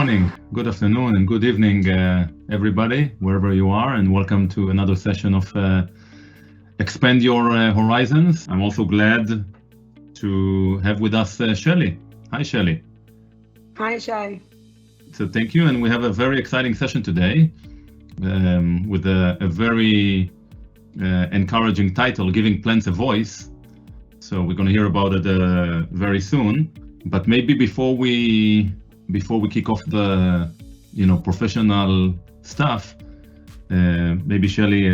morning, good afternoon, and good evening, everybody, wherever you are, and welcome to another session of Expand Your Horizons. I'm also glad to have with us Shelley. Hi, Shelley. Hi, Shai. So thank you, and we have a very exciting session today with a very encouraging title, Giving Plants a Voice. So we're going to hear about it very soon. But maybe before we kick off the professional stuff, maybe Shelley,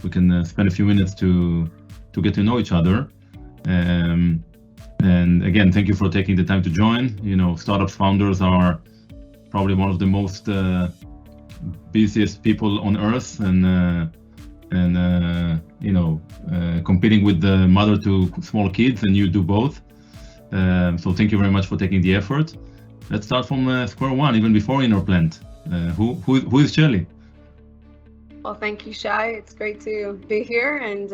we can spend a few minutes to get to know each other. And again, thank you for taking the time to join. Startup founders are probably one of the most busiest people on earth, and competing with the mother to small kids, and you do both. So thank you very much for taking the effort. Let's start from square one, even before InnerPlant. Who is Shelley? Well, thank you, Shai. It's great to be here, and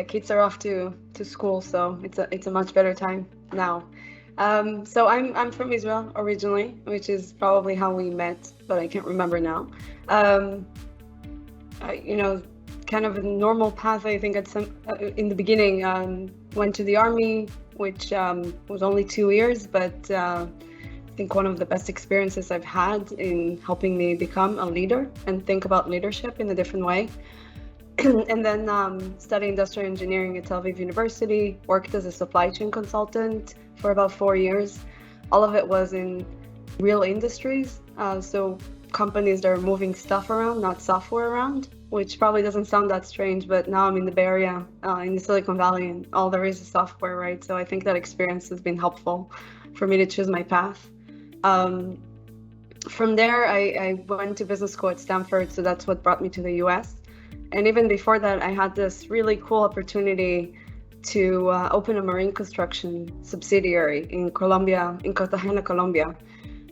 kids are off to school, so it's a much better time now. So I'm from Israel originally, which is probably how we met, but I can't remember now. Kind of a normal path. I think in the beginning, went to the army, which was only 2 years, but I think one of the best experiences I've had in helping me become a leader and think about leadership in a different way. And then studied industrial engineering at Tel Aviv University, worked as a supply chain consultant for about 4 years. All of it was in real industries, so companies that are moving stuff around, not software around, which probably doesn't sound that strange, but now I'm in the Bay Area, in the Silicon Valley, and all there is software, right? So I think that experience has been helpful for me to choose my path. From there, I went to business school at Stanford, so that's what brought me to the US. And even before that, I had this really cool opportunity to open a marine construction subsidiary in Colombia, in Cartagena, Colombia.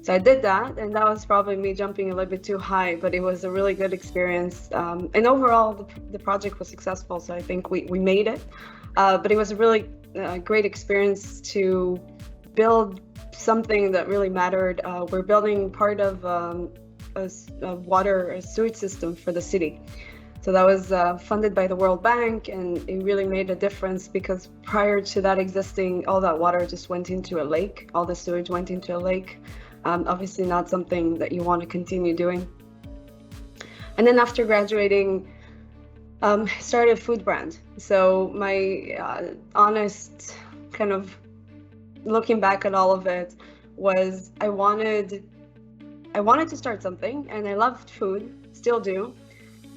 So I did that, and that was probably me jumping a little bit too high, but it was a really good experience. And overall, the project was successful, so I think we made it. But it was a really great experience to build something that really mattered. We're building part of a sewage system for the city. So that was funded by the World Bank, and it really made a difference because prior to that existing, all that water just went into a lake. All the sewage went into a lake. Obviously not something that you want to continue doing. And then after graduating, started a food brand. So my honest kind of looking back at all of it was I wanted to start something, and I loved food, still do,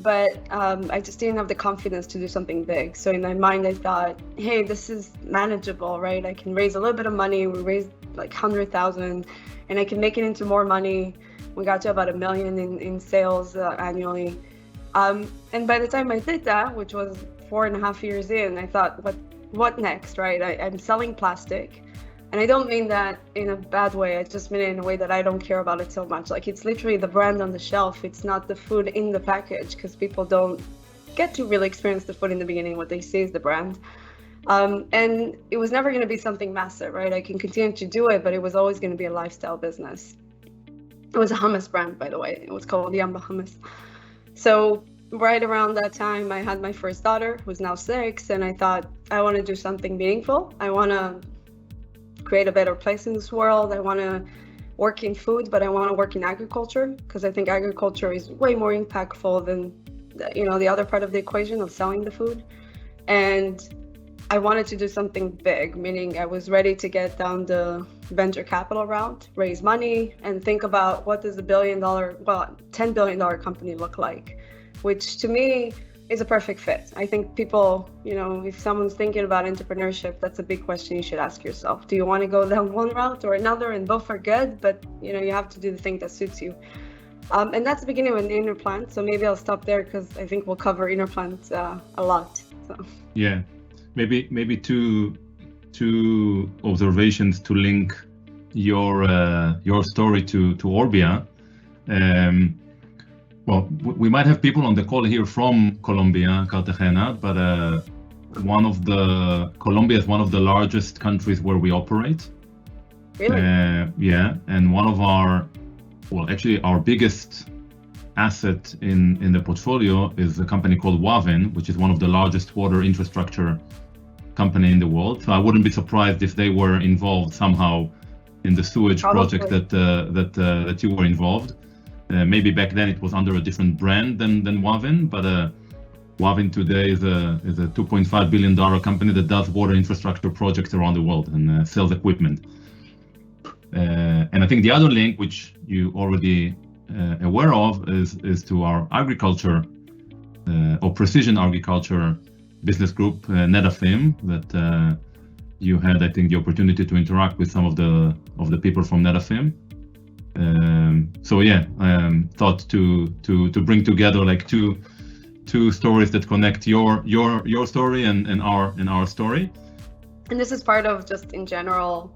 but I just didn't have the confidence to do something big. So in my mind, I thought, hey, this is manageable, right? I can raise a little bit of money. We raised like 100,000, and I can make it into more money. We got to about $1 million in sales annually. And by the time I did that, which was 4.5 years in, I thought, what next, right? I'm selling plastic. And I don't mean that in a bad way. I just mean it in a way that I don't care about it so much. Like, it's literally the brand on the shelf. It's not the food in the package, because people don't get to really experience the food in the beginning. What they see is the brand. And it was never going to be something massive, right? I can continue to do it, but it was always going to be a lifestyle business. It was a hummus brand, by the way. It was called Yamba Hummus. So right around that time, I had my first daughter, who's now 6, and I thought, I want to do something meaningful. I want to create a better place in this world. I want to work in food, but I want to work in agriculture, because I think agriculture is way more impactful than the other part of the equation of selling the food. And I wanted to do something big, meaning I was ready to get down the venture capital route, raise money, and think about what does $10 billion company look like, which to me is a perfect fit. I think people, if someone's thinking about entrepreneurship, that's a big question you should ask yourself. Do you want to go down one route or another? And both are good, but you have to do the thing that suits you. And that's the beginning of an InnerPlant. So maybe I'll stop there, because I think we'll cover InnerPlant a lot. So. Yeah. Maybe two observations to link your story to Orbia. Well, we might have people on the call here from Colombia, Cartagena, but Colombia is one of the largest countries where we operate. Really? Yeah, and one of our well, actually our biggest asset in the portfolio is a company called Wavin, which is one of the largest water infrastructure company in the world. So I wouldn't be surprised if they were involved somehow in the sewage project that you were involved. Maybe back then it was under a different brand than Wavin, but Wavin today is a $2.5 billion company that does water infrastructure projects around the world and sells equipment. And I think the other link, which you already aware of, is to our agriculture or precision agriculture business group, Netafim, that you had, I think, the opportunity to interact with some of the people from Netafim. So yeah, thought to bring together like two stories that connect your story and our story. And this is part of just in general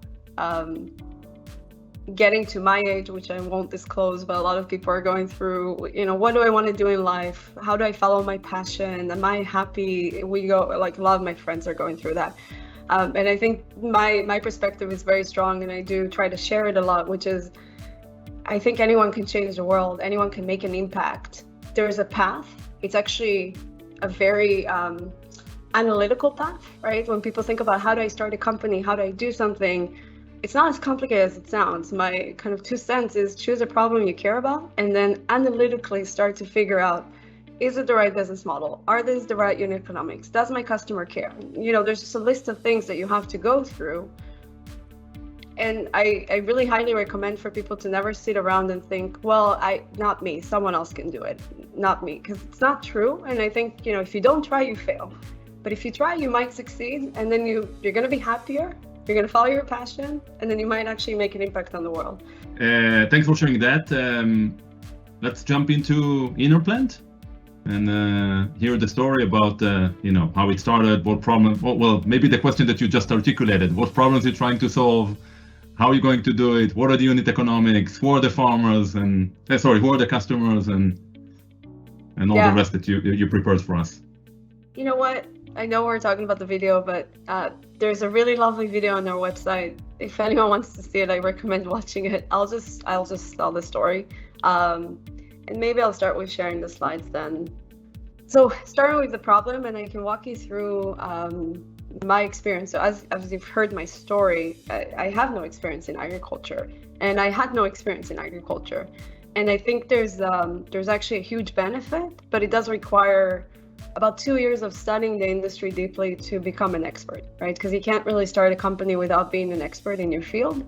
getting to my age, which I won't disclose, but a lot of people are going through, you know, what do I want to do in life? How do I follow my passion? Am I happy? We go, like a lot of my friends are going through that. And I think my perspective is very strong, and I do try to share it a lot, which is, I think anyone can change the world. Anyone can make an impact. There's a path. It's actually a very analytical path, right? When people think about how do I start a company, how do I do something, it's not as complicated as it sounds. My kind of 2 cents is choose a problem you care about and then analytically start to figure out, is it the right business model? Are these the right unit economics? Does my customer care? You know, there's just a list of things that you have to go through. And I really highly recommend for people to never sit around and think, well, not me, someone else can do it, not me, because it's not true. And I think, you know, if you don't try, you fail. But if you try, you might succeed, and then you're going to be happier. You're going to follow your passion, and then you might actually make an impact on the world. Thanks for sharing that. Let's jump into InnerPlant and hear the story about, you know, how it started, what problem, well, maybe the question that you just articulated, what problems you're trying to solve, how are you going to do it, what are the unit economics, who are the farmers, and, who are the customers, and all the rest that you prepared for us. You know what? I know we're talking about the video, but there's a really lovely video on our website. If anyone wants to see it, I recommend watching it. I'll just tell the story. And maybe I'll start with sharing the slides then. So starting with the problem, and I can walk you through my experience. So as you've heard my story, I have no experience in agriculture, and I had no experience in agriculture. And I think there's actually a huge benefit, but it does require about 2 years of studying the industry deeply to become an expert, right? Because you can't really start a company without being an expert in your field.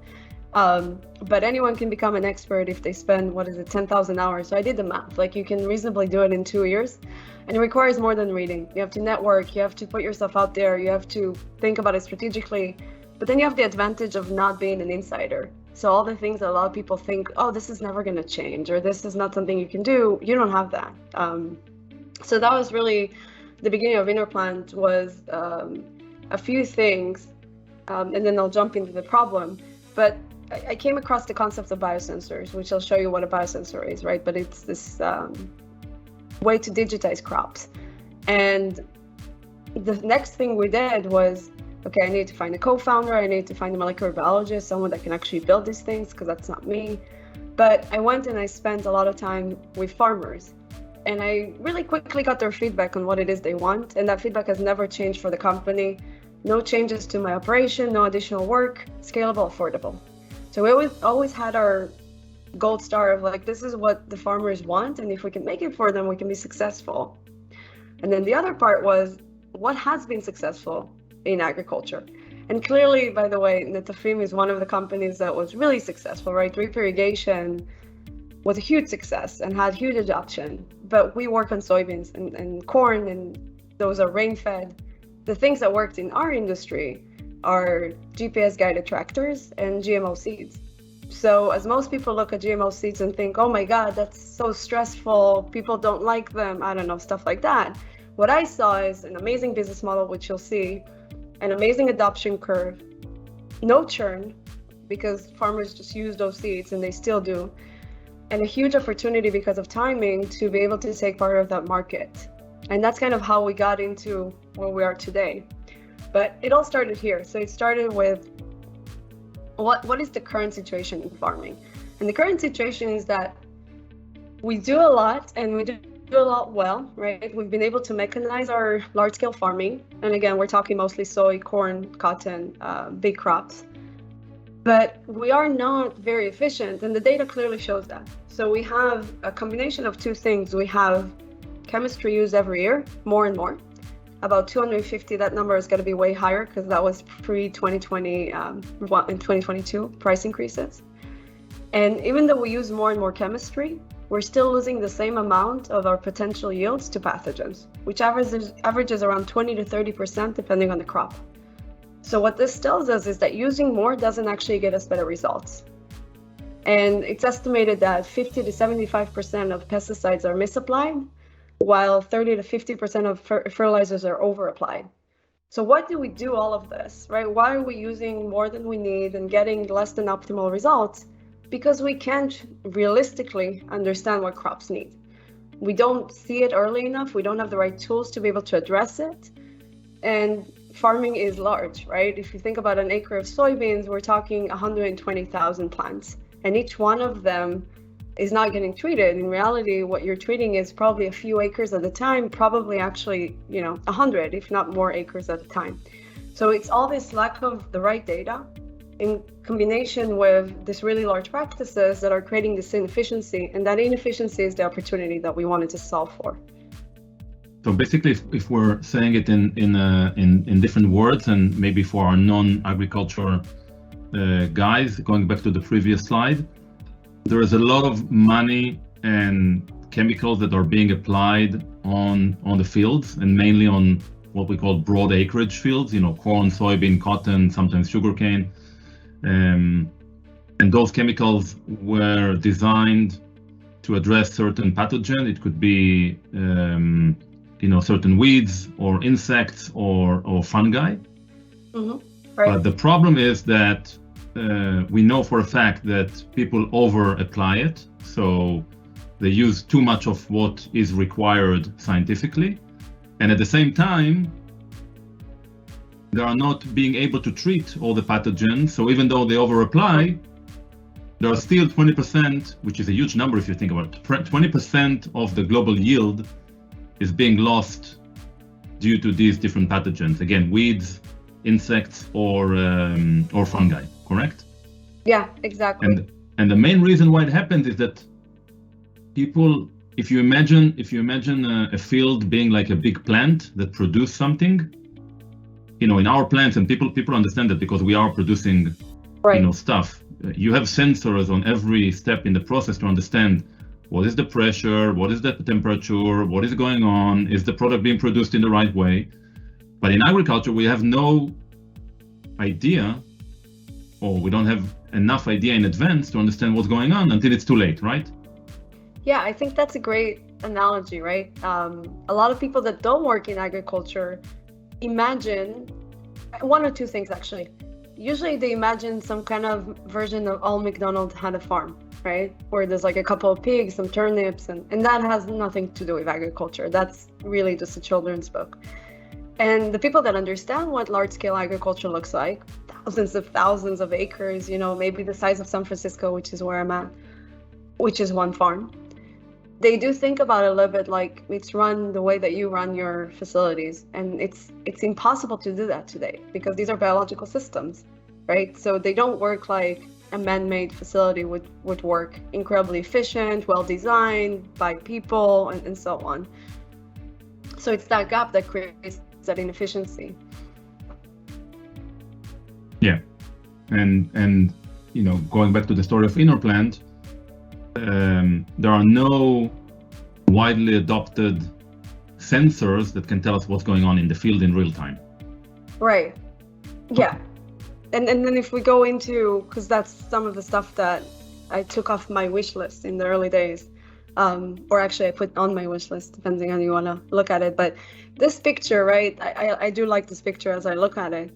But anyone can become an expert if they spend, 10,000 hours. So I did the math, like you can reasonably do it in 2 years. And it requires more than reading. You have to network, you have to put yourself out there, you have to think about it strategically. But then you have the advantage of not being an insider. So all the things that a lot of people think, oh, this is never gonna change, or this is not something you can do, you don't have that. So that was really the beginning of InnerPlant, was a few things, and then I'll jump into the problem. But I came across the concept of biosensors, which I'll show you what a biosensor is, right? But it's this way to digitize crops. And the next thing we did was, okay, I need to find a co-founder, I need to find a molecular biologist, someone that can actually build these things, because that's not me. But I went and I spent a lot of time with farmers. And I really quickly got their feedback on what it is they want. And that feedback has never changed for the company. No changes to my operation, no additional work, scalable, affordable. So we always had our gold star of like, this is what the farmers want. And if we can make it for them, we can be successful. And then the other part was, what has been successful in agriculture? And clearly, by the way, Netafim is one of the companies that was really successful, right? Drip irrigation was a huge success and had huge adoption. But we work on soybeans and corn, and those are rain-fed. The things that worked in our industry are GPS-guided tractors and GMO seeds. So as most people look at GMO seeds and think, oh my God, that's so stressful, people don't like them, I don't know, stuff like that. What I saw is an amazing business model, which you'll see, an amazing adoption curve, no churn, because farmers just use those seeds and they still do, and a huge opportunity because of timing to be able to take part of that market. And that's kind of how we got into where we are today. But it all started here. So it started with what is the current situation in farming? And the current situation is that we do a lot, and we do a lot well, right? We've been able to mechanize our large-scale farming. And again, we're talking mostly soy, corn, cotton, big crops. But we are not very efficient, and the data clearly shows that. So we have a combination of two things. We have chemistry used every year, more and more. About 250, that number is going to be way higher because that was pre-2020 and 2022 price increases. And even though we use more and more chemistry, we're still losing the same amount of our potential yields to pathogens, which averages around 20 to 30% depending on the crop. So what this tells us is that using more doesn't actually get us better results. And it's estimated that 50 to 75% of pesticides are misapplied, while 30 to 50% of fertilizers are overapplied. So why do we do all of this, right? Why are we using more than we need and getting less than optimal results? Because we can't realistically understand what crops need. We don't see it early enough. We don't have the right tools to be able to address it. And farming is large, right? If you think about an acre of soybeans, we're talking 120,000 plants, and each one of them is not getting treated. In reality, what you're treating is probably a few acres at a time, probably actually, 100, if not more acres at a time. So it's all this lack of the right data in combination with this really large practices that are creating this inefficiency, and that inefficiency is the opportunity that we wanted to solve for. So basically, if we're saying it in different words, and maybe for our non-agriculture guys, going back to the previous slide, there is a lot of money and chemicals that are being applied on the fields, and mainly on what we call broad acreage fields, corn, soybean, cotton, sometimes sugarcane. And those chemicals were designed to address certain pathogen. It could be certain weeds or insects or fungi. Mm-hmm. Right. But the problem is that we know for a fact that people over apply it. So they use too much of what is required scientifically. And at the same time, they are not being able to treat all the pathogens. So even though they over apply, there are still 20%, which is a huge number if you think about it. 20% of the global yield is being lost due to these different pathogens. Again, weeds, insects, or fungi, correct? Yeah, exactly. And the main reason why it happens is that people, if you imagine a field being like a big plant that produces something, in our plants, and people understand that because we are producing, right, stuff. You have sensors on every step in the process to understand what is the pressure, what is the temperature, what is going on, is the product being produced in the right way. But in agriculture, we have no idea, or we don't have enough idea in advance to understand what's going on until it's too late, right? Yeah, I think that's a great analogy, right? A lot of people that don't work in agriculture imagine one or two things, actually. Usually they imagine some kind of version of Old MacDonald had a farm, right? Where there's like a couple of pigs, some turnips, and that has nothing to do with agriculture. That's really just a children's book. And the people that understand what large-scale agriculture looks like, thousands of acres, maybe the size of San Francisco, which is where I'm at, which is one farm. They do think about it a little bit like it's run the way that you run your facilities. And it's impossible to do that today because these are biological systems, right? So they don't work like a man-made facility would work, incredibly efficient, well-designed by people, and so on. So it's that gap that creates that inefficiency. Yeah, and going back to the story of InnerPlant, there are no widely adopted sensors that can tell us what's going on in the field in real time. Right. Yeah. And then if we go into, because that's some of the stuff that I took off my wish list in the early days, or actually I put on my wish list, depending on how you want to look at it. But this picture, right, I do like this picture as I look at it.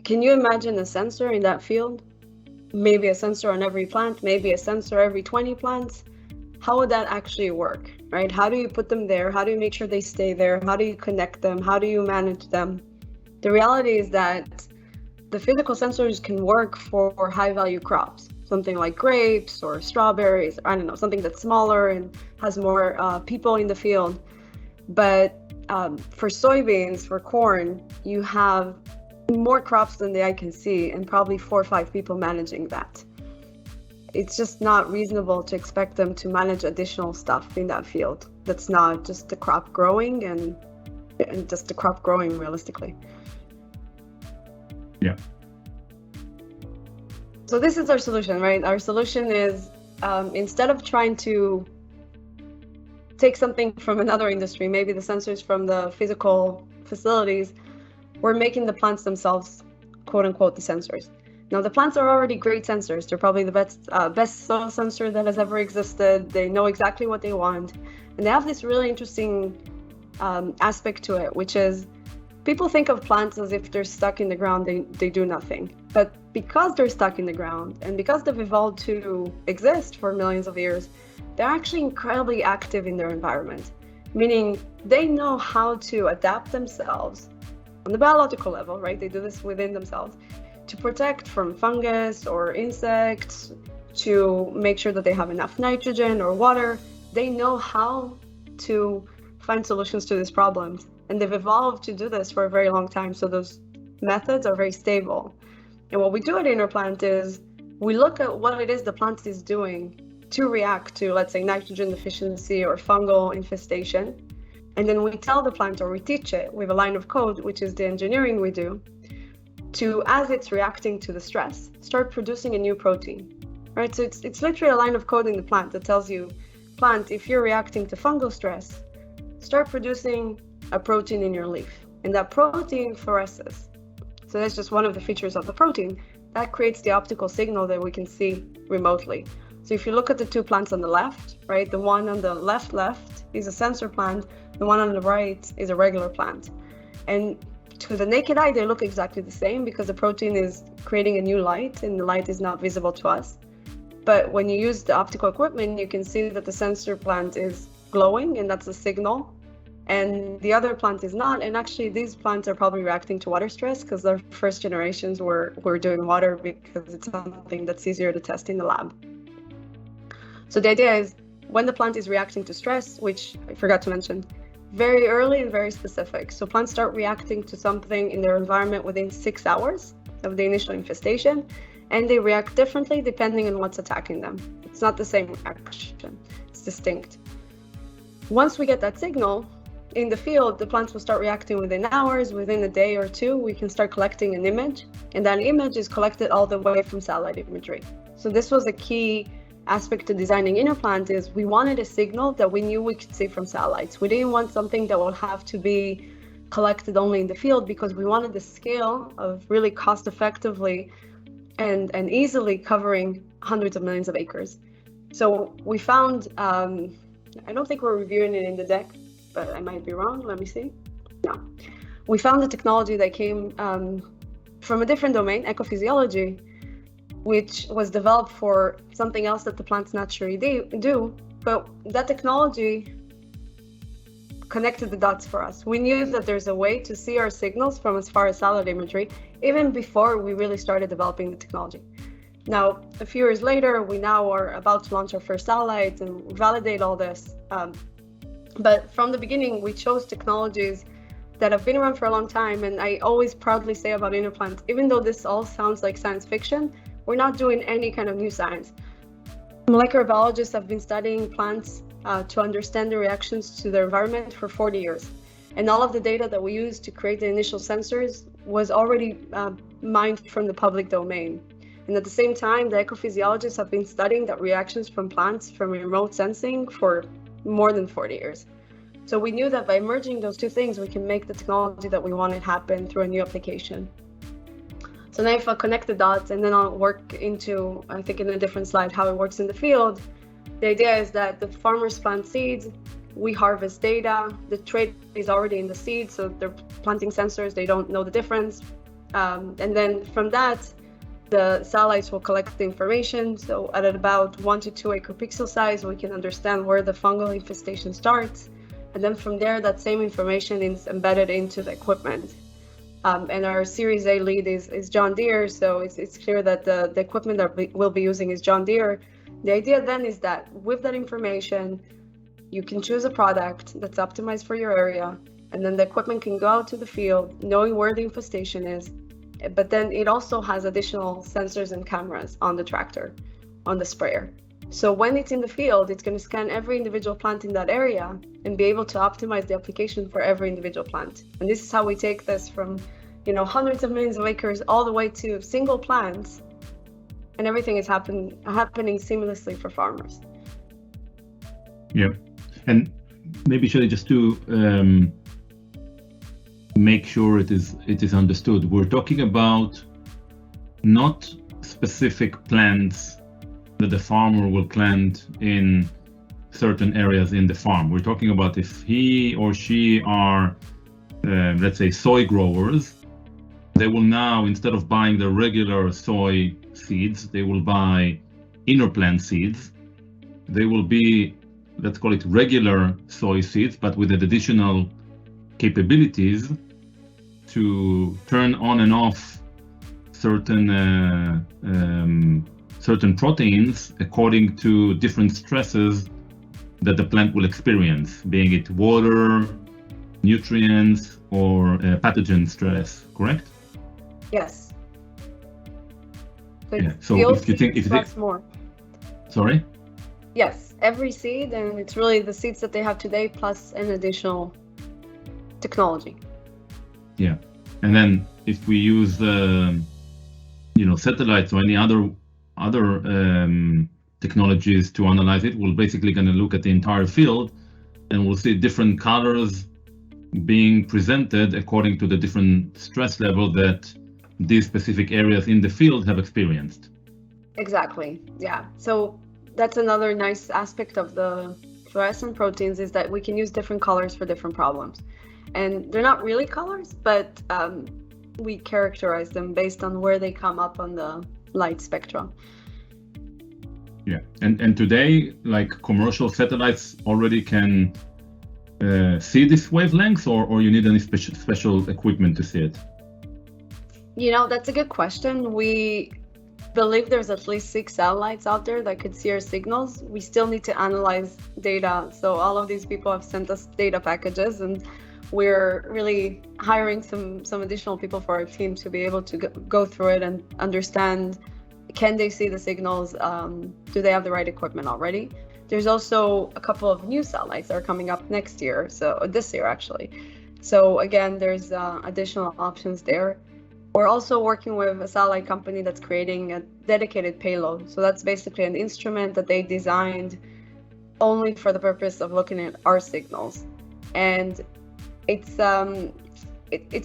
Can you imagine a sensor in that field? Maybe a sensor on every plant, maybe a sensor every 20 plants. How would that actually work, right? How do you put them there? How do you make sure they stay there? How do you connect them? How do you manage them? The reality is that the physical sensors can work for high-value crops, something like grapes or strawberries, I don't know, something that's smaller and has more people in the field. But for soybeans, for corn, you have more crops than the eye can see and probably 4 or 5 people managing that. It's just not reasonable to expect them to manage additional stuff in that field. That's not just the crop growing and just the crop growing realistically. Yeah. So this is our solution, right? Our solution is instead of trying to take something from another industry, maybe the sensors from the physical facilities, we're making the plants themselves, quote unquote, the sensors. Now, the plants are already great sensors. They're probably the best soil sensor that has ever existed. They know exactly what they want. And they have this really interesting aspect to it, which is people think of plants as if they're stuck in the ground, they do nothing. But because they're stuck in the ground and because they've evolved to exist for millions of years, they're actually incredibly active in their environment, meaning they know how to adapt themselves on the biological level, right? They do this within themselves to protect from fungus or insects, to make sure that they have enough nitrogen or water. They know how to find solutions to these problems. And they've evolved to do this for a very long time. So those methods are very stable. And what we do at InnerPlant is we look at what it is the plant is doing to react to, let's say, nitrogen deficiency or fungal infestation. And then we tell the plant, or we teach it with a line of code, which is the engineering we do, to, as it's reacting to the stress, start producing a new protein, right? So it's literally a line of code in the plant that tells you, plant, if you're reacting to fungal stress, start producing a protein in your leaf. And that protein fluoresces. So that's just one of the features of the protein. That creates the optical signal that we can see remotely. So if you look at the 2 plants on the left, right, the one on the left is a sensor plant, the one on the right is a regular plant. And to the naked eye, they look exactly the same because the protein is creating a new light and the light is not visible to us. But when you use the optical equipment, you can see that the sensor plant is glowing, and that's a signal. And the other plant is not. And actually, these plants are probably reacting to water stress because their first generations were doing water because it's something that's easier to test in the lab. So the idea is when the plant is reacting to stress, which I forgot to mention, very early and very specific. So plants start reacting to something in their environment within 6 hours of the initial infestation, and they react differently depending on what's attacking them. It's not the same reaction, it's distinct. Once we get that signal, in the field, the plants will start reacting within hours, within a day or 2, we can start collecting an image, and that image is collected all the way from satellite imagery. So this was a key aspect to designing InnerPlant, is we wanted a signal that we knew we could see from satellites. We didn't want something that would have to be collected only in the field because we wanted the scale of really cost effectively and easily covering hundreds of millions of acres. So we found, I don't think we're reviewing it in the deck, but I might be wrong. Let me see. No. We found a technology that came from a different domain, ecophysiology, which was developed for something else that the plants naturally do. But that technology connected the dots for us. We knew that there's a way to see our signals from as far as satellite imagery, even before we really started developing the technology. Now, a few years later, we now are about to launch our first satellite and validate all this. But from the beginning, we chose technologies that have been around for a long time. And I always proudly say about InnerPlant, even though this all sounds like science fiction, we're not doing any kind of new science. Molecular biologists have been studying plants to understand the reactions to their environment for 40 years. And all of the data that we used to create the initial sensors was already mined from the public domain. And at the same time, the ecophysiologists have been studying the reactions from plants from remote sensing for more than 40 years. So we knew that by merging those 2 things, we can make the technology that we wanted happen through a new application. So now if I connect the dots and then I'll work into, I think in a different slide, how it works in the field. The idea is that the farmers plant seeds, we harvest data, the trait is already in the seed, so they're planting sensors, they don't know the difference. And then from that, the satellites will collect the information. So at about 1 to 2 acre pixel size, we can understand where the fungal infestation starts. And then from there, that same information is embedded into the equipment. And our Series A lead is John Deere, so it's clear that the equipment that we'll be using is John Deere. The idea then is that with that information, you can choose a product that's optimized for your area, and then the equipment can go out to the field knowing where the infestation is. But then it also has additional sensors and cameras on the tractor, on the sprayer. So when it's in the field, it's going to scan every individual plant in that area and be able to optimize the application for every individual plant. And this is how we take this from, hundreds of millions of acres all the way to single plants, and everything is happening seamlessly for farmers. Yeah, and maybe Shelley, just to make sure it is understood, we're talking about not specific plants that the farmer will plant in certain areas in the farm. We're talking about if he or she are, let's say, soy growers, they will now, instead of buying the regular soy seeds, they will buy InnerPlant seeds. They will be, let's call it regular soy seeds, but with additional capabilities to turn on and off certain proteins according to different stresses that the plant will experience, being it water, nutrients, or pathogen stress, correct? Yes. Yeah. So if you think more. Sorry? Yes, every seed, and it's really the seeds that they have today plus an additional technology. Yeah, and then if we use satellites or any other technologies to analyze it, we're basically going to look at the entire field, and we'll see different colors being presented according to the different stress level that these specific areas in the field have experienced. Exactly. Yeah. So that's another nice aspect of the fluorescent proteins, is that we can use different colors for different problems. And they're not really colors, but we characterize them based on where they come up on the light spectrum. Yeah, and today, like, commercial satellites already can see this wavelength, or you need any special equipment to see it? That's a good question. We believe there's at least 6 satellites out there that could see our signals. We still need to analyze data. So all of these people have sent us data packages, and we're really hiring some additional people for our team to be able to go through it and understand, can they see the signals? Do they have the right equipment already? There's also a couple of new satellites that are coming up next year, so this year actually. So again, there's additional options there. We're also working with a satellite company that's creating a dedicated payload. So that's basically an instrument that they designed only for the purpose of looking at our signals. And it's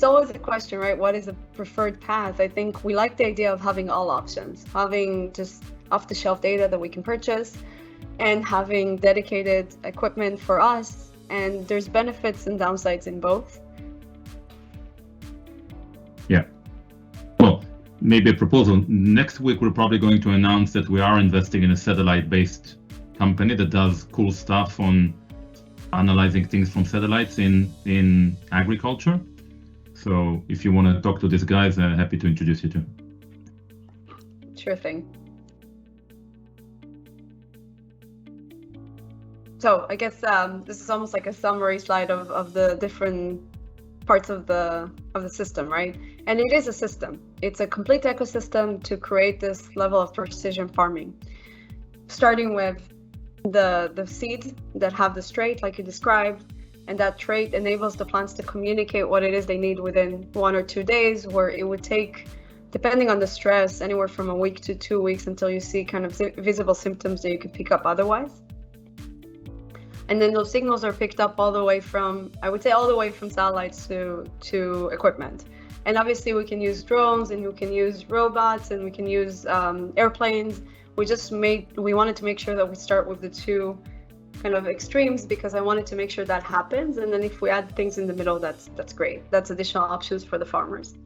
always a question, right? What is a preferred path? I think we like the idea of having all options, having just off-the-shelf data that we can purchase, and having dedicated equipment for us. And there's benefits and downsides in both. Yeah. Well, maybe a proposal. Next week, we're probably going to announce that we are investing in a satellite-based company that does cool stuff on analyzing things from satellites in agriculture. So if you want to talk to these guys, happy to introduce you to. Sure thing. So I guess this is almost like a summary slide of the different parts of the system, right? And it is a system. It's a complete ecosystem to create this level of precision farming, starting with the seeds that have the trait like you described, and that trait enables the plants to communicate what it is they need within 1 or 2 days, where it would take, depending on the stress, anywhere from a week to 2 weeks until you see kind of visible symptoms that you could pick up otherwise. And then those signals are picked up all the way from, I would say, all the way from satellites to equipment. And obviously we can use drones, and we can use robots, and we can use airplanes. We wanted to make sure that we start with the 2 kind of extremes, because I wanted to make sure that happens. And then if we add things in the middle, that's great. That's additional options for the farmers.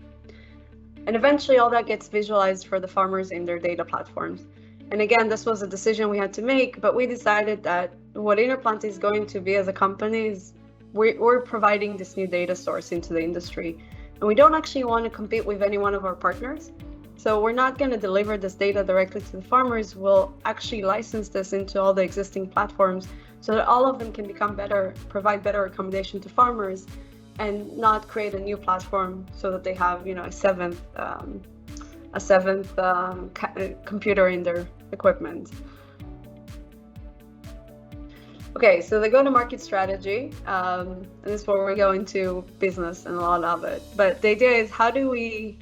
And eventually all that gets visualized for the farmers in their data platforms. And again, this was a decision we had to make, but we decided that what InnerPlant is going to be as a company is we're providing this new data source into the industry. And we don't actually want to compete with any one of our partners. So we're not going to deliver this data directly to the farmers. We'll actually license this into all the existing platforms so that all of them can become better, provide better accommodation to farmers, and not create a new platform so that they have, a seventh computer in their equipment. Okay, so the go-to-market strategy, and this is where we go into business and a lot of it. But the idea is how do we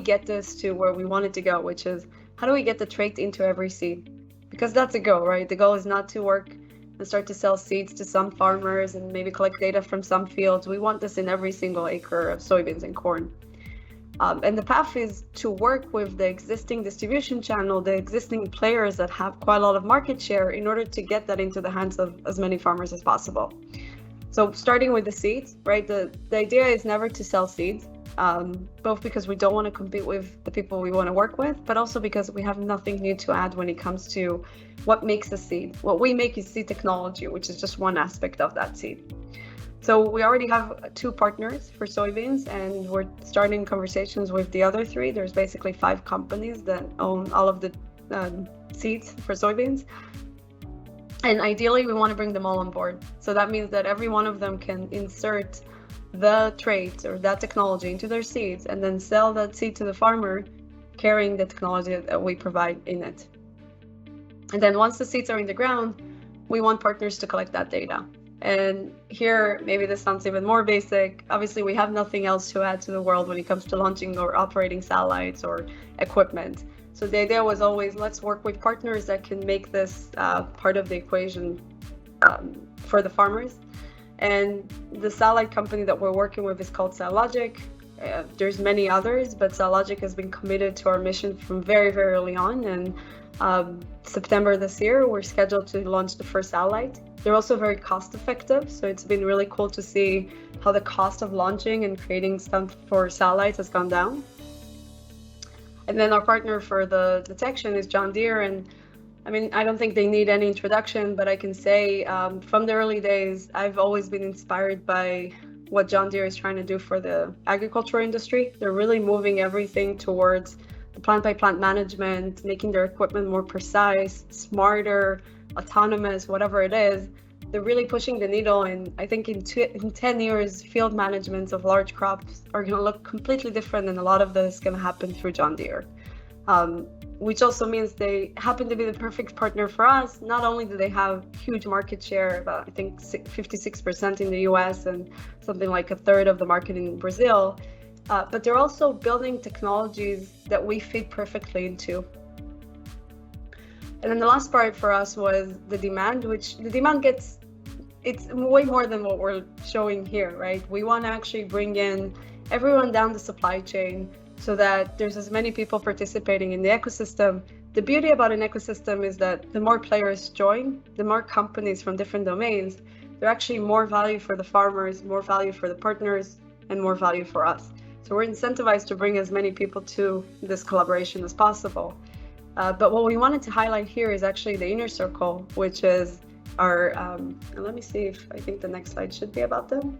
get this to where we want it to go, which is how do we get the trait into every seed? Because that's the goal, right? The goal is not to work and start to sell seeds to some farmers and maybe collect data from some fields. We want this in every single acre of soybeans and corn. And the path is to work with the existing distribution channel, the existing players that have quite a lot of market share in order to get that into the hands of as many farmers as possible. So starting with the seeds, right? The idea is never to sell seeds, both because we don't want to compete with the people we want to work with, but also because we have nothing new to add when it comes to what makes a seed. What we make is seed technology, which is just one aspect of that seed. So we already have 2 partners for soybeans, and we're starting conversations with the other 3. There's basically 5 companies that own all of the seeds for soybeans. And ideally, we want to bring them all on board. So that means that every one of them can insert the trait or that technology into their seeds and then sell that seed to the farmer carrying the technology that we provide in it. And then once the seeds are in the ground, we want partners to collect that data. And here, maybe this sounds even more basic. Obviously, we have nothing else to add to the world when it comes to launching or operating satellites or equipment. So the idea was always, let's work with partners that can make this part of the equation for the farmers. And the satellite company that we're working with is called Satellogic. There's many others, but Satellogic has been committed to our mission from very, very early on. And September this year, we're scheduled to launch the first satellite. They're also very cost effective, so it's been really cool to see how the cost of launching and creating stuff for satellites has gone down. And then our partner for the detection is John Deere, and I mean, I don't think they need any introduction, but I can say from the early days, I've always been inspired by what John Deere is trying to do for the agriculture industry. They're really moving everything towards the plant-by-plant management, making their equipment more precise, smarter, autonomous, whatever it is. They're really pushing the needle, and I think in 10 years, field management of large crops are going to look completely different, and a lot of this is going to happen through John Deere. Which also means they happen to be the perfect partner for us. Not only do they have huge market share, about I think 56% in the US and something like a third of the market in Brazil, but they're also building technologies that we fit perfectly into. And then the last part for us was the demand, which the demand it's way more than what we're showing here, right? We want to actually bring in everyone down the supply chain so that there's as many people participating in the ecosystem. The beauty about an ecosystem is that the more players join, the more companies from different domains, they're actually more value for the farmers, more value for the partners, and more value for us. So we're incentivized to bring as many people to this collaboration as possible. But what we wanted to highlight here is actually the inner circle, which is our, let me see if I think the next slide should be about them.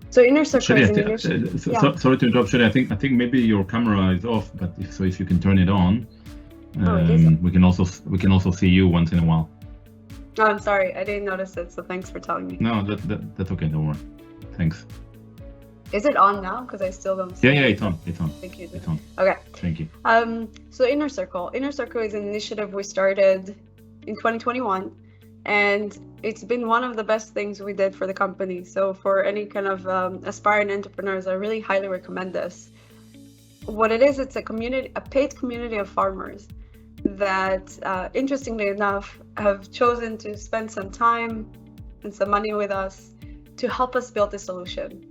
So inner circle is an initiative. Sorry to interrupt, Shelley. I think maybe your camera is off, but if you can turn it on, we can also see you once in a while. Oh, I'm sorry, I didn't notice it. So thanks for telling me. No, that's okay. Don't worry. Thanks. Is it on now? Because I still don't see. Yeah, it's on. Thank you. It's on. Okay. Thank you. So Inner Circle is an initiative we started in 2021. And it's been one of the best things we did for the company. So for any kind of aspiring entrepreneurs, I really highly recommend this. What it is, it's a paid community of farmers that, interestingly enough, have chosen to spend some time and some money with us to help us build the solution.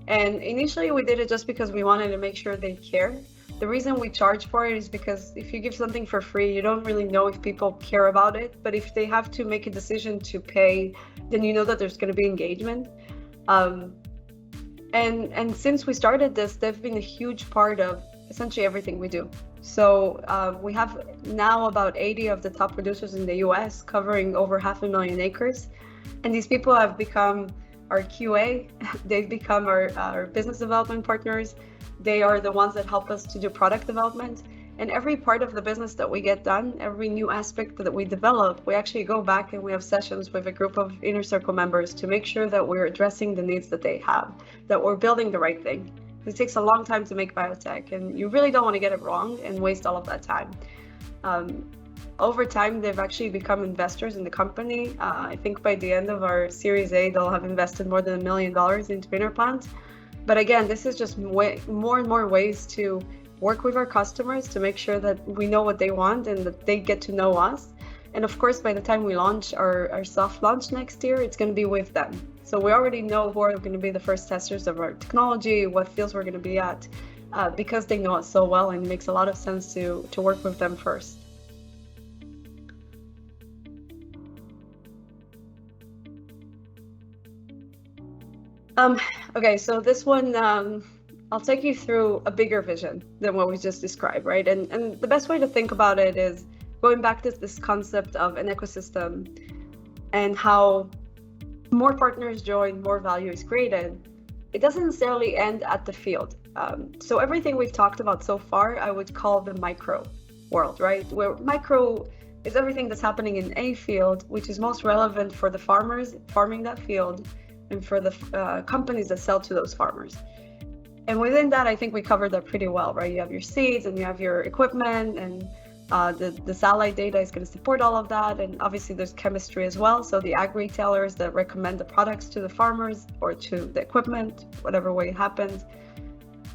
And initially we did it just because we wanted to make sure they care. The reason we charge for it is because if you give something for free, you don't really know if people care about it. But if they have to make a decision to pay, then you know that there's going to be engagement. And since we started this, they've been a huge part of essentially everything we do. So we have now about 80 of the top producers in the US covering over 500,000 acres. And these people have become our QA. They've become our business development partners. They are the ones that help us to do product development. And every part of the business that we get done, every new aspect that we develop, we actually go back and we have sessions with a group of inner circle members to make sure that we're addressing the needs that they have, that we're building the right thing. It takes a long time to make biotech, and you really don't want to get it wrong and waste all of that time. Over time, they've actually become investors in the company. I think by the end of our Series A, they'll have invested more than $1 million into InnerPlant. But again, this is just more and more ways to work with our customers to make sure that we know what they want and that they get to know us. And of course, by the time we launch our soft launch next year, it's going to be with them. So we already know who are going to be the first testers of our technology, what fields we're going to be at, because they know us so well, and it makes a lot of sense to work with them first. Okay, so this one, I'll take you through a bigger vision than what we just described, right? And the best way to think about it is going back to this concept of an ecosystem and how more partners join, more value is created. It doesn't necessarily end at the field. So everything we've talked about so far, I would call the micro world, right? Where micro is everything that's happening in a field, which is most relevant for the farmers farming that field and for the companies that sell to those farmers. And within that, I think we covered that pretty well, right? You have your seeds and you have your equipment, and the satellite data is going to support all of that. And obviously there's chemistry as well. So the ag retailers that recommend the products to the farmers or to the equipment, whatever way it happens.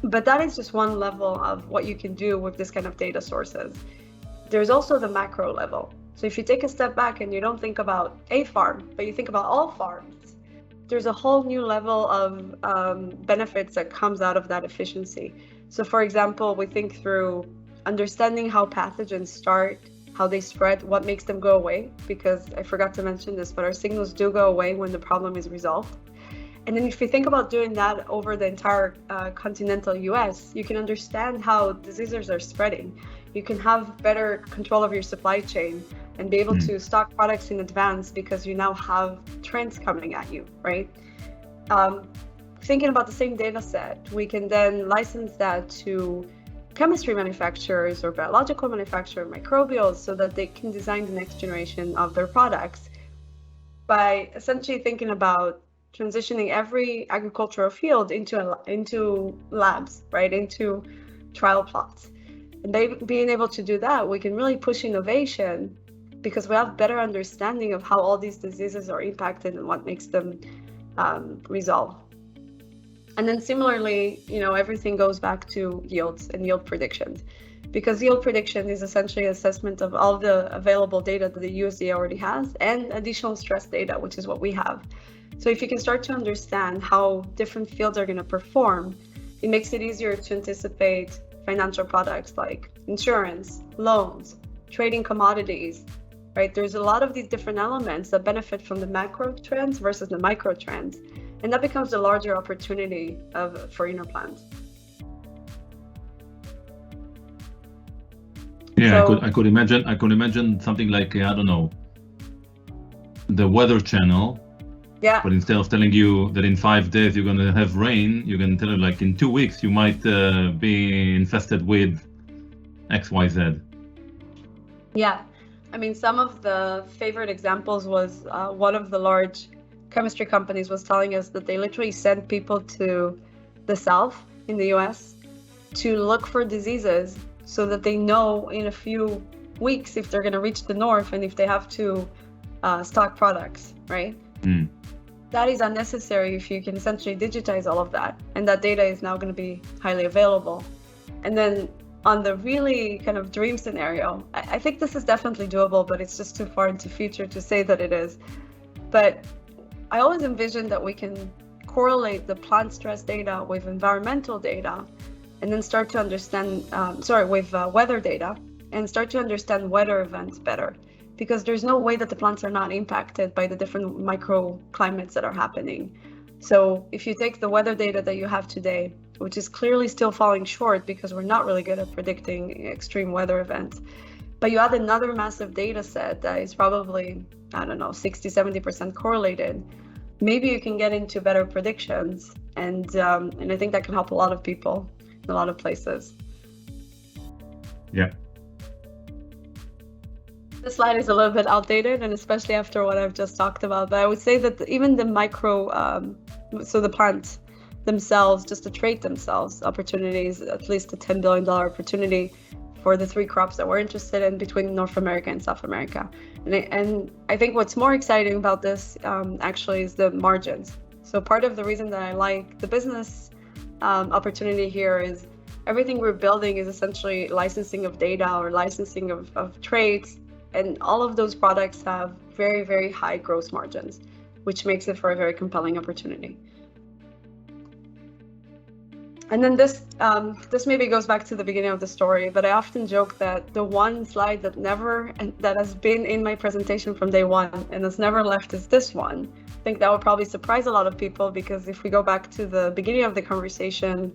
But that is just one level of what you can do with this kind of data sources. There's also the macro level. So if you take a step back and you don't think about a farm, but you think about all farms, there's a whole new level of benefits that comes out of that efficiency. So for example, we think through understanding how pathogens start, how they spread, what makes them go away, because I forgot to mention this, but our signals do go away when the problem is resolved. And then if you think about doing that over the entire continental US, you can understand how diseases are spreading. You can have better control of your supply chain and be able to stock products in advance because you now have trends coming at you, right? Thinking about the same data set, we can then license that to chemistry manufacturers or biological manufacturers, microbials, so that they can design the next generation of their products by essentially thinking about transitioning every agricultural field into labs, right? Into trial plots. And being able to do that, we can really push innovation because we have better understanding of how all these diseases are impacted and what makes them resolve. And then similarly, everything goes back to yields and yield predictions, because yield prediction is essentially assessment of all the available data that the USDA already has and additional stress data, which is what we have. So if you can start to understand how different fields are going to perform, it makes it easier to anticipate financial products like insurance, loans, trading commodities, right? There's a lot of these different elements that benefit from the macro trends versus the micro trends. And that becomes the larger opportunity for InnerPlant. Yeah, so, I could imagine something like, I don't know, the Weather Channel. Yeah. But instead of telling you that in 5 days you're going to have rain, you can tell it like in 2 weeks you might be infested with XYZ. Yeah. I mean, some of the favorite examples was one of the large chemistry companies was telling us that they literally send people to the south in the US to look for diseases so that they know in a few weeks if they're going to reach the north and if they have to stock products, right? That is unnecessary if you can essentially digitize all of that, and that data is now going to be highly available. And then on the really kind of dream scenario, I think this is definitely doable, but it's just too far into the future to say that it is. But I always envision that we can correlate the plant stress data with environmental data, and then start to understand, with weather data, and start to understand weather events better. Because there's no way that the plants are not impacted by the different microclimates that are happening. So if you take the weather data that you have today, which is clearly still falling short because we're not really good at predicting extreme weather events, but you add another massive data set that is probably, 60, 70% correlated, maybe you can get into better predictions, and I think that can help a lot of people in a lot of places. Yeah. This slide is a little bit outdated, and especially after what I've just talked about. But I would say that even the micro, so the plants themselves, just the trait themselves, opportunities, at least a $10 billion opportunity for the 3 crops that we're interested in between North America and South America. And I think what's more exciting about this actually is the margins. So part of the reason that I like the business opportunity here is everything we're building is essentially licensing of data or licensing of traits. And all of those products have very, very high gross margins, which makes it for a very compelling opportunity. And then this maybe goes back to the beginning of the story, but I often joke that the one slide that has been in my presentation from day one and has never left is this one. I think that would probably surprise a lot of people, because if we go back to the beginning of the conversation,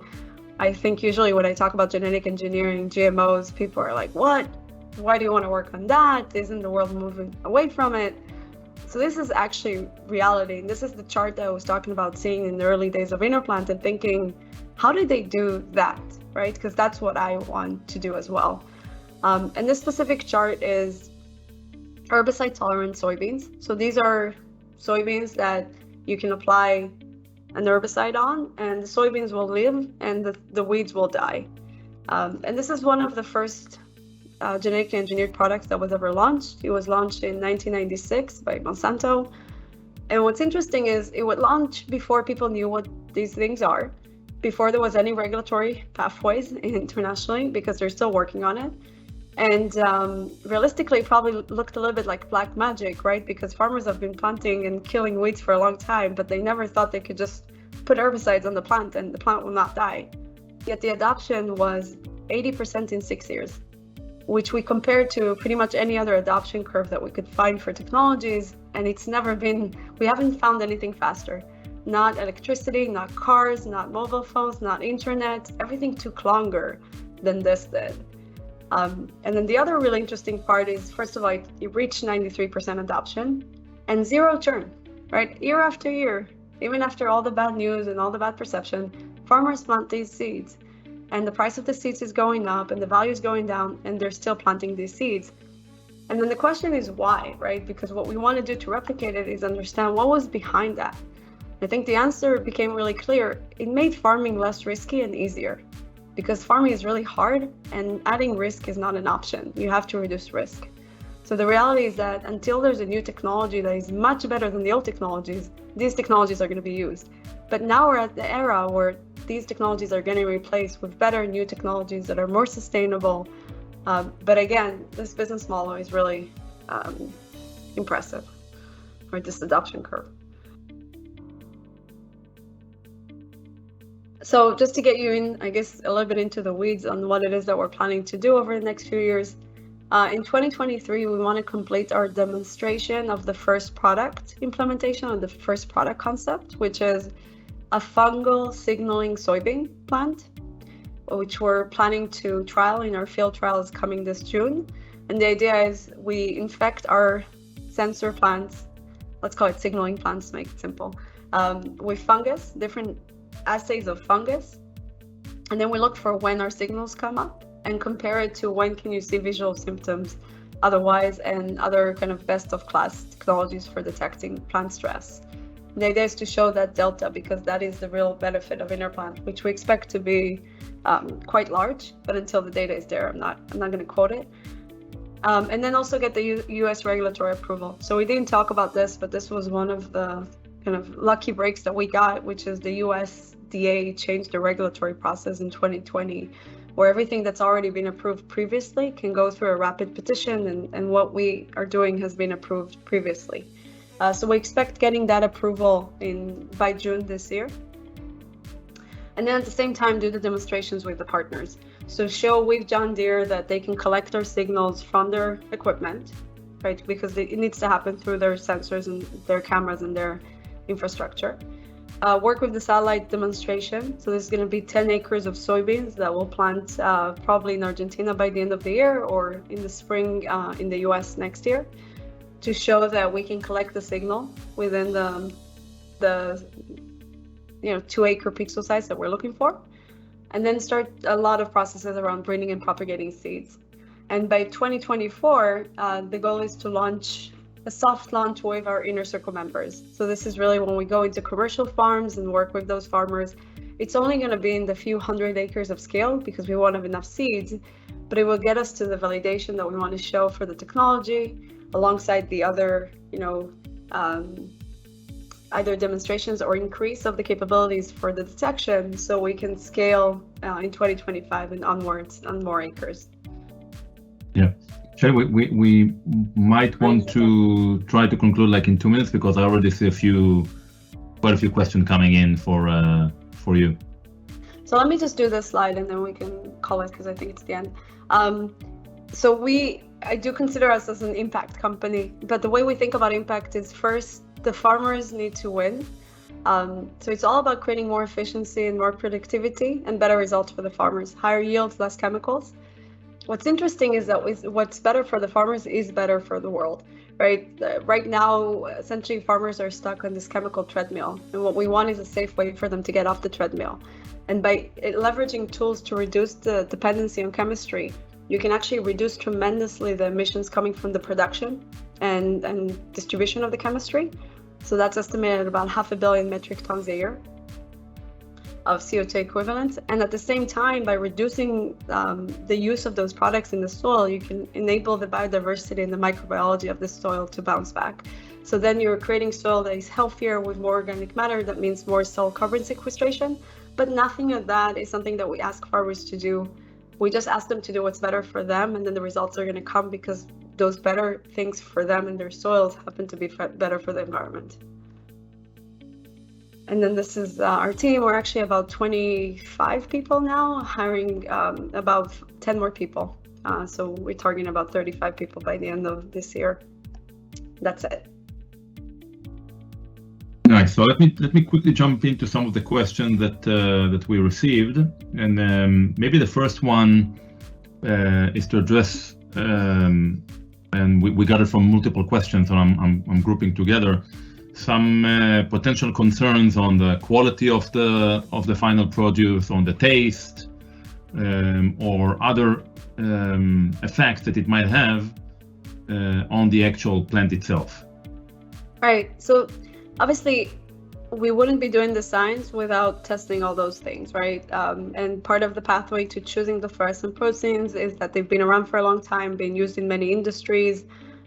I think usually when I talk about genetic engineering, GMOs, people are like, what? Why do you want to work on that? Isn't the world moving away from it? So this is actually reality. And this is the chart that I was talking about seeing in the early days of InnerPlant and thinking, how did they do that, right? Because that's what I want to do as well. And this specific chart is herbicide tolerant soybeans. So these are soybeans that you can apply an herbicide on, and the soybeans will live and the weeds will die. And this is one of the first genetically engineered products that was ever launched. It was launched in 1996 by Monsanto. And what's interesting is it would launch before people knew what these things are, before there was any regulatory pathways internationally, because they're still working on it. And realistically, it probably looked a little bit like black magic, right? Because farmers have been planting and killing weeds for a long time, but they never thought they could just put herbicides on the plant and the plant will not die. Yet the adoption was 80% in 6 years, which we compared to pretty much any other adoption curve that we could find for technologies. And we haven't found anything faster. Not electricity, not cars, not mobile phones, not internet. Everything took longer than this did. And then the other really interesting part is, first of all, it reached 93% adoption and 0 churn, right? Year after year, even after all the bad news and all the bad perception, farmers plant these seeds. And the price of the seeds is going up and the value is going down, and they're still planting these seeds. And then the question is why, right? Because what we want to do to replicate it is understand what was behind that. I think the answer became really clear. It made farming less risky and easier, because farming is really hard and adding risk is not an option. You have to reduce risk. So the reality is that until there's a new technology that is much better than the old technologies, these technologies are going to be used. But now we're at the era where these technologies are getting replaced with better new technologies that are more sustainable. But again, this business model is really impressive, or this adoption curve. So just to get you in, I guess, a little bit into the weeds on what it is that we're planning to do over the next few years. In 2023, we want to complete our demonstration of the first product implementation of the first product concept, which is a fungal signaling soybean plant, which we're planning to trial in our field trials coming this June. And the idea is we infect our sensor plants, let's call it signaling plants to make it simple, with fungus, different assays of fungus. And then we look for when our signals come up and compare it to when can you see visual symptoms otherwise, and other kind of best of class technologies for detecting plant stress. The idea is to show that delta, because that is the real benefit of InnerPlant, which we expect to be quite large, but until the data is there, I'm not going to quote it. And then also get the US regulatory approval. So we didn't talk about this, but this was one of the kind of lucky breaks that we got, which is the USDA changed the regulatory process in 2020, where everything that's already been approved previously can go through a rapid petition, and what we are doing has been approved previously. So we expect getting that approval by June this year. And then at the same time, do the demonstrations with the partners. So show with John Deere that they can collect our signals from their equipment, right? Because it needs to happen through their sensors and their cameras and their infrastructure. Work with the satellite demonstration. So there's going to be 10 acres of soybeans that we'll plant probably in Argentina by the end of the year, or in the spring in the US next year, to show that we can collect the signal within the 2-acre pixel size that we're looking for, and then start a lot of processes around breeding and propagating seeds. And by 2024, the goal is to launch a soft launch with our inner circle members. So this is really when we go into commercial farms and work with those farmers. It's only going to be in the few hundred acres of scale because we won't have enough seeds, but it will get us to the validation that we want to show for the technology alongside the other, either demonstrations or increase of the capabilities for the detection, so we can scale in 2025 and onwards on more acres. Yeah. Shay, we might want to try to conclude like in 2 minutes because I already see quite a few questions coming in for you. So let me just do this slide and then we can call it because I think it's the end. So I do consider us as an impact company, but the way we think about impact is first, the farmers need to win. So it's all about creating more efficiency and more productivity and better results for the farmers, higher yields, less chemicals. What's interesting is that what's better for the farmers is better for the world, right? Right now, essentially farmers are stuck on this chemical treadmill, and what we want is a safe way for them to get off the treadmill. And by leveraging tools to reduce the dependency on chemistry, you can actually reduce tremendously the emissions coming from the production and distribution of the chemistry. So that's estimated at about 500 million metric tons a year of CO2 equivalents. And at the same time, by reducing the use of those products in the soil, you can enable the biodiversity and the microbiology of the soil to bounce back. So then you're creating soil that is healthier with more organic matter. That means more soil carbon sequestration. But nothing of that is something that we ask farmers to do. We just ask them to do what's better for them, and then the results are going to come because those better things for them and their soils happen to be better for the environment. And then this is our team. We're actually about 25 people now, hiring about 10 more people. So we're targeting about 35 people by the end of this year. That's it. Nice. So let me quickly jump into some of the questions that we received, and maybe the first one is to address, and we got it from multiple questions, so I'm grouping together some potential concerns on the quality of the final produce, on the taste, or other effects that it might have on the actual plant itself. Right. So obviously, we wouldn't be doing the science without testing all those things, right? And part of the pathway to choosing the fluorescent proteins is that they've been around for a long time, been used in many industries,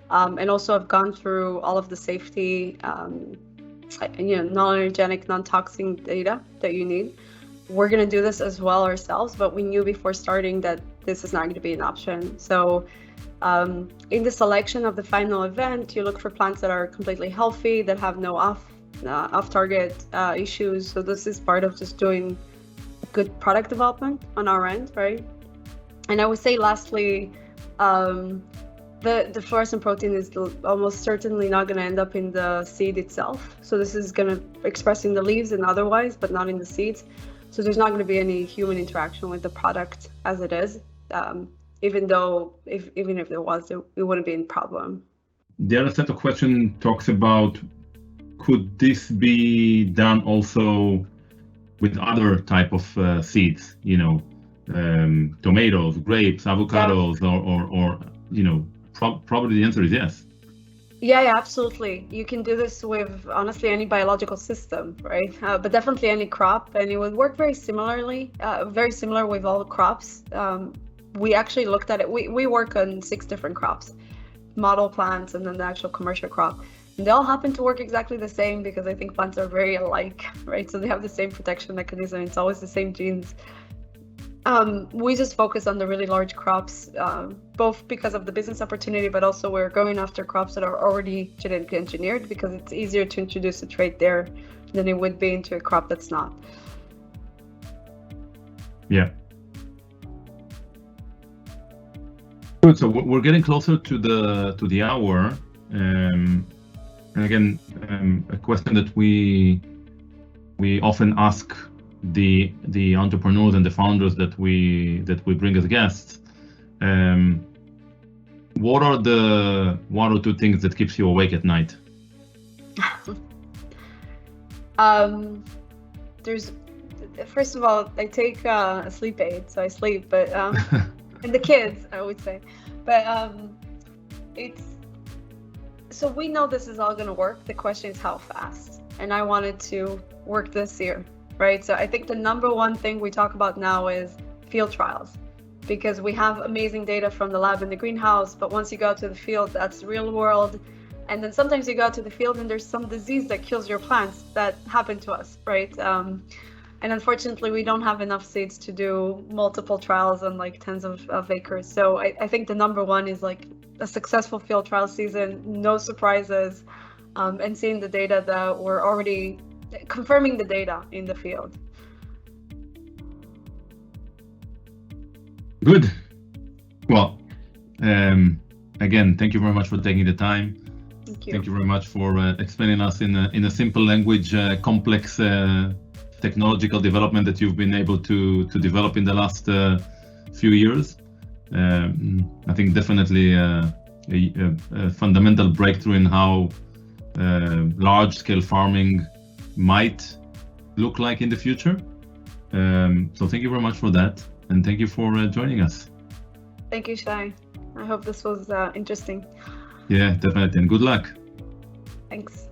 and also have gone through all of the safety, non-allergenic, non-toxic data that you need. We're going to do this as well ourselves, but we knew before starting that this is not going to be an option. So in the selection of the final event, you look for plants that are completely healthy, that have no off-target issues. So this is part of just doing good product development on our end, right? And I would say lastly, the fluorescent protein is almost certainly not going to end up in the seed itself. So this is going to express in the leaves and otherwise, but not in the seeds. So there's not going to be any human interaction with the product as it is. Even if there was, it wouldn't be a problem. The other set of questions talks about, could this be done also with other type of seeds, tomatoes, grapes, avocados, or probably the answer is yes. Yeah, absolutely. You can do this with honestly any biological system, right? But definitely any crop, and it would work very similarly, very similar with all crops. We actually looked at it. We work on 6 different crops, model plants, and then the actual commercial crop. And they all happen to work exactly the same because I think plants are very alike, right? So they have the same protection mechanism. It's always the same genes. We just focus on the really large crops, both because of the business opportunity, but also we're going after crops that are already genetically engineered because it's easier to introduce a trait there than it would be into a crop that's not. Yeah. Good. So we're getting closer to the hour, and again, a question that we often ask the entrepreneurs and the founders that we bring as guests. What are the 1 or 2 things that keeps you awake at night? There's, first of all, I take a sleep aid, so I sleep, but and the kids, I would say, but it's, so we know this is all going to work. The question is how fast, and I wanted to work this year, right? So I think the number one thing we talk about now is field trials, because we have amazing data from the lab in the greenhouse, but once you go out to the field, that's real world. And then sometimes you go out to the field and there's some disease that kills your plants. That happened to us, right? And unfortunately, we don't have enough seeds to do multiple trials on like tens of acres. So I think the number one is like a successful field trial season, no surprises, and seeing the data that we're already confirming the data in the field. Good. Well, again, thank you very much for taking the time. Thank you. Thank you very much for explaining us in a simple language, complex technological development that you've been able to develop in the last few years. I think definitely a fundamental breakthrough in how large-scale farming might look like in the future. So thank you very much for that, and thank you for joining us. Thank you, Shai. I hope this was interesting. Yeah, definitely, and good luck. Thanks.